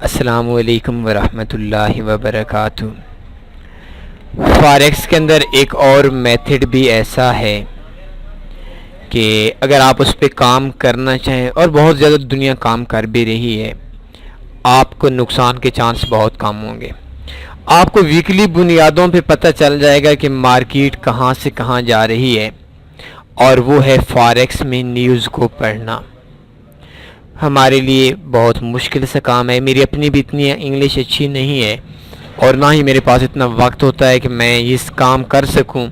السلام علیکم ورحمۃ اللہ وبرکاتہ۔ فاریکس کے اندر ایک اور میتھڈ بھی ایسا ہے کہ اگر آپ اس پہ کام کرنا چاہیں، اور بہت زیادہ دنیا کام کر بھی رہی ہے، آپ کو نقصان کے چانس بہت کم ہوں گے۔ آپ کو ویکلی بنیادوں پہ پتہ چل جائے گا کہ مارکیٹ کہاں سے کہاں جا رہی ہے، اور وہ ہے فاریکس میں نیوز کو پڑھنا۔ ہمارے لیے بہت مشکل سا کام ہے۔ میری اپنی بھی اتنی انگلش اچھی نہیں ہے، اور نہ ہی میرے پاس اتنا وقت ہوتا ہے کہ میں اس کام کر سکوں،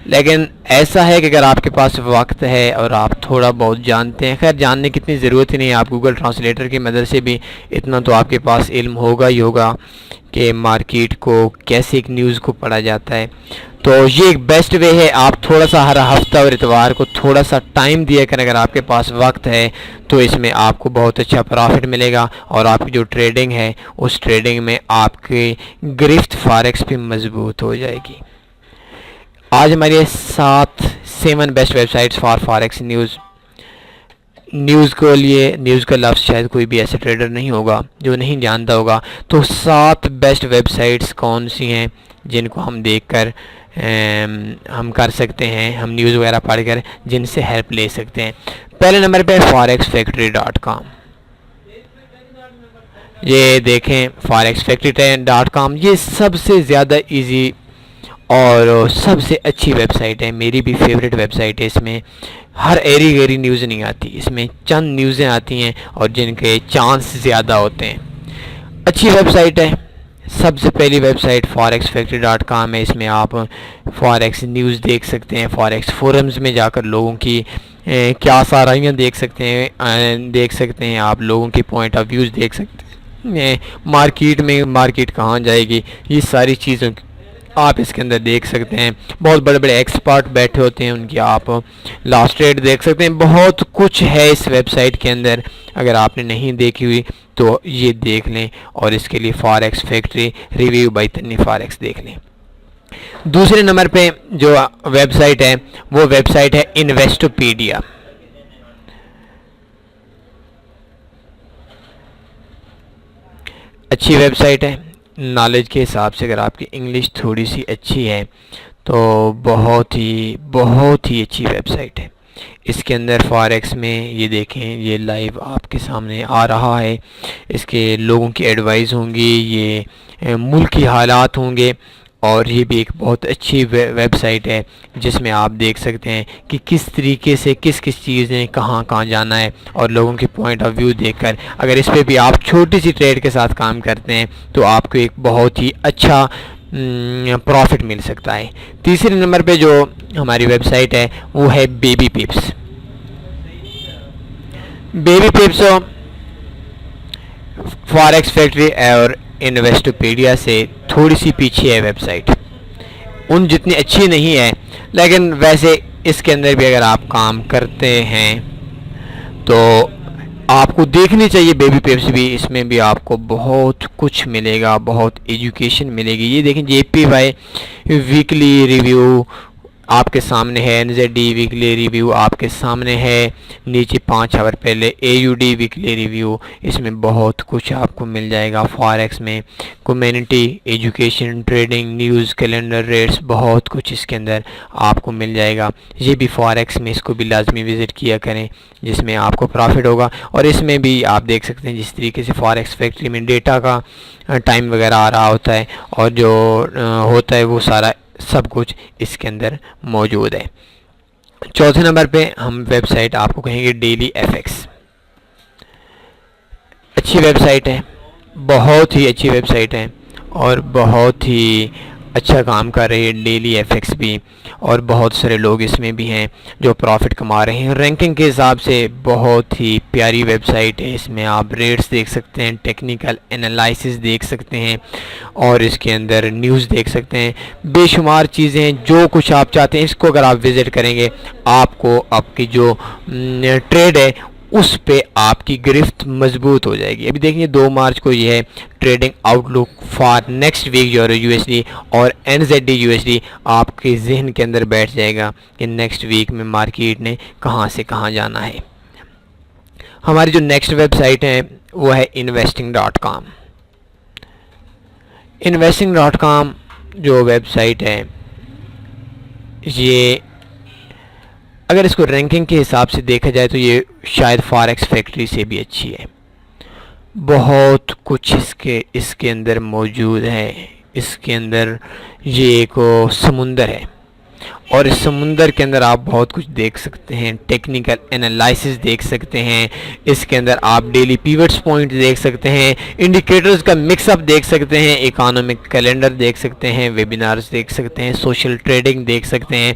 لیکن ایسا ہے کہ اگر آپ کے پاس وقت ہے اور آپ تھوڑا بہت جانتے ہیں، خیر جاننے کی اتنی ضرورت ہی نہیں ہے، آپ گوگل ٹرانسلیٹر کی مدد سے بھی اتنا تو آپ کے پاس علم ہوگا ہی ہوگا کہ مارکیٹ کو کیسے ایک نیوز کو پڑھا جاتا ہے۔ تو یہ ایک بیسٹ وے ہے۔ آپ تھوڑا سا ہر ہفتہ اور اتوار کو تھوڑا سا ٹائم دیا کریں، اگر آپ کے پاس وقت ہے تو اس میں آپ کو بہت اچھا پرافٹ ملے گا، اور آپ کی جو ٹریڈنگ ہے اس ٹریڈنگ میں آپ کی گرفت فاریکس پہ مضبوط ہو جائے گی۔ آج ہمارے 7 best web sites for forex news. News کے لیے، نیوز کا لفظ شاید کوئی بھی ایسا ٹریڈر نہیں ہوگا جو نہیں جانتا ہوگا، تو 7 بیسٹ ویب سائٹس کون سی ہیں جن کو ہم دیکھ کر ہم کر سکتے ہیں، ہم نیوز وغیرہ پڑھ کر جن سے ہیلپ لے سکتے ہیں۔ پہلے نمبر پہ forex-factory.com۔ یہ دیکھیں forex-factory.com، یہ سب سے زیادہ ایزی اور سب سے اچھی ویب سائٹ ہے، میری بھی فیوریٹ ویب سائٹ ہے۔ اس میں ہر ایری گیری نیوز نہیں آتی، اس میں چند نیوزیں آتی ہیں اور جن کے چانس زیادہ ہوتے ہیں۔ اچھی ویب سائٹ ہے۔ سب سے پہلی ویب سائٹ forex-factory.com ہے۔ اس میں آپ فاریکس نیوز دیکھ سکتے ہیں، فاریکس فورمز میں جا کر لوگوں کی کیا سارائیاں دیکھ سکتے ہیں آپ لوگوں کی پوائنٹ آف ویوز دیکھ سکتے ہیں، مارکیٹ کہاں جائے گی، یہ ساری چیزیں آپ اس کے اندر دیکھ سکتے ہیں۔ بہت بڑے بڑے ایکسپرٹ بیٹھے ہوتے ہیں، ان کی آپ لاسٹ ریٹ دیکھ سکتے ہیں۔ بہت کچھ ہے اس ویب سائٹ کے اندر، اگر آپ نے نہیں دیکھی ہوئی تو یہ دیکھ لیں، اور اس کے لیے forex factory review by Tani forex دیکھ لیں۔ دوسرے نمبر پہ جو ویب سائٹ ہے وہ ویب سائٹ ہے انویسٹوپیڈیا۔ اچھی ویب سائٹ ہے، نالج کے حساب سے اگر آپ کی انگلش تھوڑی سی اچھی ہے تو بہت ہی اچھی ویب سائٹ ہے۔ اس کے اندر فاریکس میں یہ دیکھیں، یہ لائیو آپ کے سامنے آ رہا ہے، اس کے لوگوں کی ایڈوائز ہوں گی، یہ ملکی حالات ہوں گے، اور یہ بھی ایک بہت اچھی ویب سائٹ ہے جس میں آپ دیکھ سکتے ہیں کہ کس طریقے سے کس چیز نے کہاں جانا ہے، اور لوگوں کے پوائنٹ آف ویو دیکھ کر اگر اس پہ بھی آپ چھوٹی سی ٹریڈ کے ساتھ کام کرتے ہیں تو آپ کو ایک بہت ہی اچھا پروفٹ مل سکتا ہے۔ تیسرے نمبر پہ جو ہماری ویب سائٹ ہے وہ ہے BabyPips. BabyPips forex factory اور انویسٹوپیڈیا سے تھوڑی سی پیچھے ہے ویب سائٹ، ان جتنی اچھی نہیں ہے، لیکن ویسے اس کے اندر بھی اگر آپ کام کرتے ہیں تو آپ کو دیکھنی چاہیے بیبی پیپس بھی۔ اس میں بھی آپ کو بہت کچھ ملے گا، بہت ایجوکیشن ملے گی۔ یہ دیکھیں JPY ویکلی ریویو آپ کے سامنے ہے، NZD ویکلی ریویو آپ کے سامنے ہے، نیچے 5 آور پہلے AUD ویکلی ریویو۔ اس میں بہت کچھ آپ کو مل جائے گا۔ فاریکس میں community, education, trading, news, calendar, rates, بہت کچھ اس کے اندر آپ کو مل جائے گا۔ یہ بھی فاریکس میں، اس کو بھی لازمی وزٹ کیا کریں جس میں آپ کو پرافٹ ہوگا۔ اور اس میں بھی آپ دیکھ سکتے ہیں جس طریقے سے فاریکس فیکٹری میں ڈیٹا کا ٹائم وغیرہ آ رہا ہوتا ہے، اور جو ہوتا ہے وہ سارا سب کچھ اس کے اندر موجود ہے۔ چوتھے نمبر پہ ہم ویب سائٹ آپ کو کہیں گے ڈیلی FX۔ اچھی ویب سائٹ ہے، بہت ہی اچھی ویب سائٹ ہے، اور بہت ہی اچھا کام کر رہی ہے ڈیلی FX بھی، اور بہت سارے لوگ اس میں بھی ہیں جو پروفٹ کما رہے ہیں۔ رینکنگ کے حساب سے بہت ہی پیاری ویب سائٹ ہے۔ اس میں آپ ریٹس دیکھ سکتے ہیں، ٹیکنیکل انالائسس دیکھ سکتے ہیں، اور اس کے اندر نیوز دیکھ سکتے ہیں۔ بے شمار چیزیں، جو کچھ آپ چاہتے ہیں، اس کو اگر آپ وزٹ کریں گے آپ کو آپ کی جو ٹریڈ ہے اس پہ آپ کی گرفت مضبوط ہو جائے گی۔ ابھی دیکھیں 2 مارچ کو یہ ہے trading outlook for next week euro USD اور NZD USD، آپ کے ذہن کے اندر بیٹھ جائے گا کہ نیکسٹ ویک میں مارکیٹ نے کہاں سے کہاں جانا ہے۔ ہماری جو نیکسٹ ویب سائٹ ہے وہ ہے investing.com۔ investing.com جو ویب سائٹ ہے یہ اگر اس کو رینکنگ کے حساب سے دیکھا جائے تو یہ شاید فاریکس فیکٹری سے بھی اچھی ہے۔ بہت کچھ اس کے اندر موجود ہے۔ اس کے اندر یہ ایک سمندر ہے اور اس سمندر کے اندر آپ بہت کچھ دیکھ سکتے ہیں، ٹیکنیکل انالائسس دیکھ سکتے ہیں، اس کے اندر آپ ڈیلی پیوٹس پوائنٹ دیکھ سکتے ہیں، انڈیکیٹرز کا مکس اپ دیکھ سکتے ہیں، اکانومک کیلنڈر دیکھ سکتے ہیں، ویبینارز دیکھ سکتے ہیں، سوشل ٹریڈنگ دیکھ سکتے ہیں،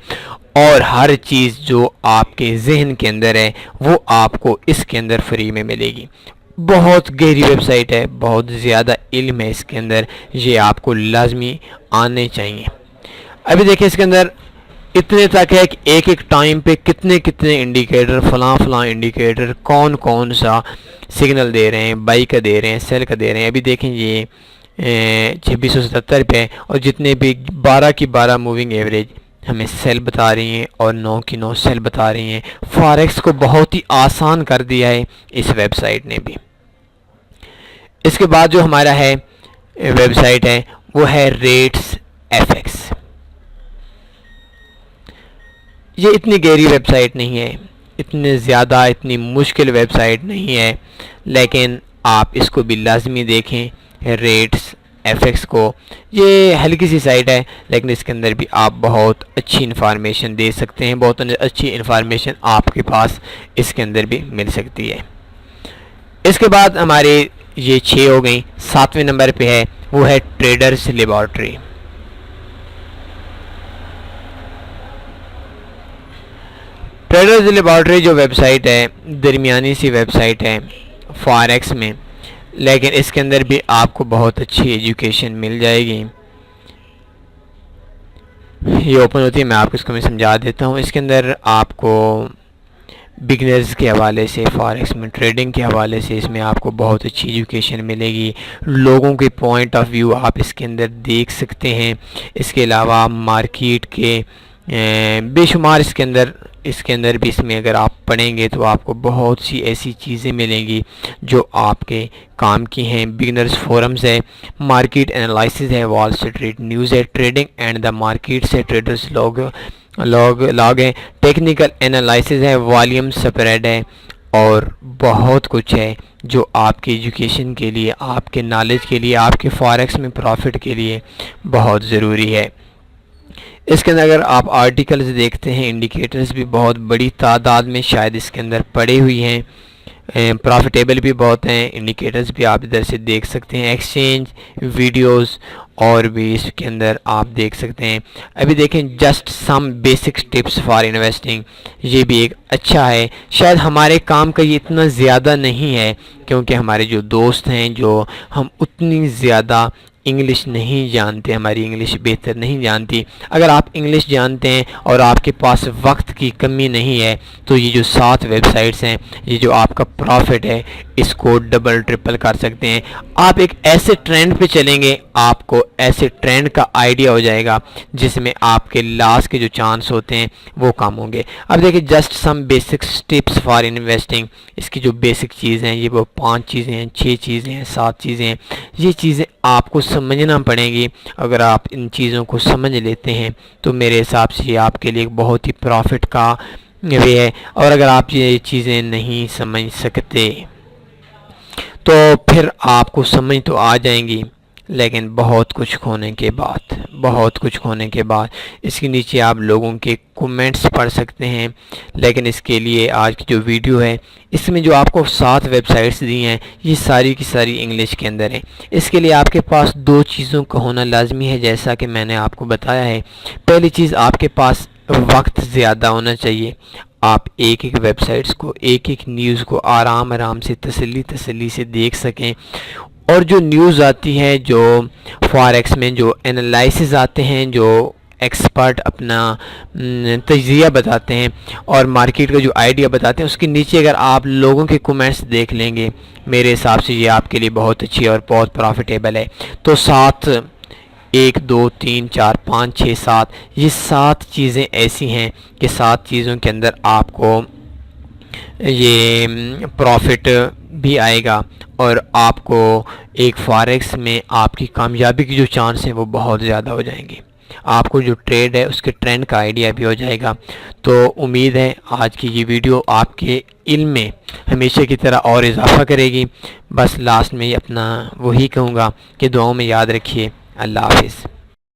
اور ہر چیز جو آپ کے ذہن کے اندر ہے وہ آپ کو اس کے اندر فری میں ملے گی۔ بہت گہری ویب سائٹ ہے، بہت زیادہ علم ہے اس کے اندر، یہ آپ کو لازمی آنے چاہیے۔ ابھی دیکھیں اس کے اندر اتنے تک ہے کہ ایک ایک ٹائم پہ کتنے انڈیکیٹر، فلاں انڈیکیٹر کون سا سگنل دے رہے ہیں، بائی کا دے رہے ہیں، سیل کا دے رہے ہیں۔ ابھی دیکھیں یہ 2677 پہ اور جتنے بھی 12 کی 12 موونگ ایوریج ہمیں سیل بتا رہی ہیں اور 9 کی 9 سیل بتا رہی ہیں۔ فاریکس کو بہت ہی آسان کر دیا ہے اس ویب سائٹ نے بھی۔ اس کے بعد جو ہمارا ہے ویب سائٹ ہے وہ ہے ریٹس ایف ایکس۔ یہ اتنی گہری ویب سائٹ نہیں ہے، اتنی مشکل ویب سائٹ نہیں ہے، لیکن آپ اس کو بھی لازمی دیکھیں ریٹس ایف ایکس کو۔ یہ ہلکی سی سائٹ ہے لیکن اس کے اندر بھی آپ بہت اچھی انفارمیشن دے سکتے ہیں، بہت اچھی انفارمیشن آپ کے پاس اس کے اندر بھی مل سکتی ہے۔ اس کے بعد ہمارے یہ 6 ہو گئیں، 7ویں نمبر پہ ہے وہ ہے ٹریڈرز لیبارٹری۔ ٹریڈرز لیبارٹری جو ویب سائٹ ہے درمیانی سی ویب سائٹ ہے فاریکس میں، لیکن اس کے اندر بھی آپ کو بہت اچھی ایجوکیشن مل جائے گی۔ یہ اوپن ہوتی ہے، میں آپ کو اس کو سمجھا دیتا ہوں۔ اس کے اندر آپ کو بگنرز کے حوالے سے، فاریکس میں ٹریڈنگ کے حوالے سے اس میں آپ کو بہت اچھی ایجوکیشن ملے گی۔ لوگوں کے پوائنٹ آف ویو آپ اس کے اندر دیکھ سکتے ہیں۔ اس کے علاوہ مارکیٹ کے بے شمار اس کے اندر بھی اس میں اگر آپ پڑھیں گے تو آپ کو بہت سی ایسی چیزیں ملیں گی جو آپ کے کام کی ہیں۔ بگنرز فورمز ہے، مارکیٹ انالائسس ہے، وال اسٹریٹ نیوز ہے، ٹریڈنگ اینڈ دا مارکیٹس ہے، ٹریڈرز لاگ ہے، ٹیکنیکل انالائسس ہے، والیوم سپریڈ ہے، اور بہت کچھ ہے جو آپ کی ایجوکیشن کے لیے، آپ کے نالج کے لیے، آپ کے فاریکس میں پروفٹ کے لیے بہت ضروری ہے۔ اس کے اندر اگر آپ آرٹیکلز دیکھتے ہیں، انڈیکیٹرز بھی بہت بڑی تعداد میں شاید اس کے اندر پڑے ہوئی ہیں، پروفیٹیبل بھی بہت ہیں، انڈیکیٹرز بھی آپ ادھر سے دیکھ سکتے ہیں، ایکسچینج ویڈیوز اور بھی اس کے اندر آپ دیکھ سکتے ہیں۔ ابھی دیکھیں just some basic tips for investing, یہ بھی ایک اچھا ہے۔ شاید ہمارے کام کا یہ اتنا زیادہ نہیں ہے کیونکہ ہمارے جو دوست ہیں جو ہم اتنی زیادہ انگلش نہیں جانتے، ہماری انگلش بہتر نہیں جانتی۔ اگر آپ انگلش جانتے ہیں اور آپ کے پاس وقت کی کمی نہیں ہے تو یہ جو 7 ویب سائٹس ہیں، یہ جو آپ کا پروفٹ ہے اس کو ڈبل ٹرپل کر سکتے ہیں۔ آپ ایک ایسے ٹرینڈ پہ چلیں گے، آپ کو ایسے ٹرینڈ کا آئیڈیا ہو جائے گا جس میں آپ کے لاس کے جو چانس ہوتے ہیں وہ کم ہوں گے۔ اب دیکھیں just some basic tips for investing, اس کی جو بیسک چیزیں ہیں یہ وہ 5 چیزیں ہیں، 6 چیزیں ہیں، 7 چیزیں ہیں۔ یہ چیزیں آپ کو سمجھنا پڑیں گی۔ اگر آپ ان چیزوں کو سمجھ لیتے ہیں تو میرے حساب سے یہ آپ کے لیے ایک بہت ہی پروفٹ کا وے ہے، اور اگر آپ یہ چیزیں نہیں سمجھ سکتے تو پھر آپ کو سمجھ تو آ جائیں گی لیکن بہت کچھ کھونے کے بعد اس کے نیچے آپ لوگوں کے کومنٹس پڑھ سکتے ہیں۔ لیکن اس کے لیے آج کی جو ویڈیو ہے اس میں جو آپ کو 7 ویب سائٹس دی ہیں یہ ساری کی ساری انگلش کے اندر ہیں۔ اس کے لیے آپ کے پاس 2 چیزوں کا ہونا لازمی ہے، جیسا کہ میں نے آپ کو بتایا ہے۔ پہلی چیز، آپ کے پاس وقت زیادہ ہونا چاہیے، آپ ایک ویب سائٹس کو، ایک نیوز کو آرام سے تسلی سے دیکھ سکیں، اور جو نیوز آتی ہے، جو فاریکس میں جو انالائسز آتے ہیں، جو ایکسپرٹ اپنا تجزیہ بتاتے ہیں اور مارکیٹ کا جو آئیڈیا بتاتے ہیں، اس کے نیچے اگر آپ لوگوں کے کومنٹس دیکھ لیں گے میرے حساب سے یہ آپ کے لیے بہت اچھی اور بہت پروفیٹیبل ہے۔ تو 7 1 2 3 4 5 6 7 یہ 7 چیزیں ایسی ہیں کہ 7 چیزوں کے اندر آپ کو یہ پروفٹ بھی آئے گا، اور آپ کو ایک فاریکس میں آپ کی کامیابی کی جو چانس ہیں وہ بہت زیادہ ہو جائیں گے، آپ کو جو ٹریڈ ہے اس کے ٹرینڈ کا آئیڈیا بھی ہو جائے گا۔ تو امید ہے آج کی یہ ویڈیو آپ کے علم میں ہمیشہ کی طرح اور اضافہ کرے گی۔ بس لاسٹ میں اپنا وہی کہوں گا کہ دعاؤں میں یاد رکھیے۔ اللہ حافظ۔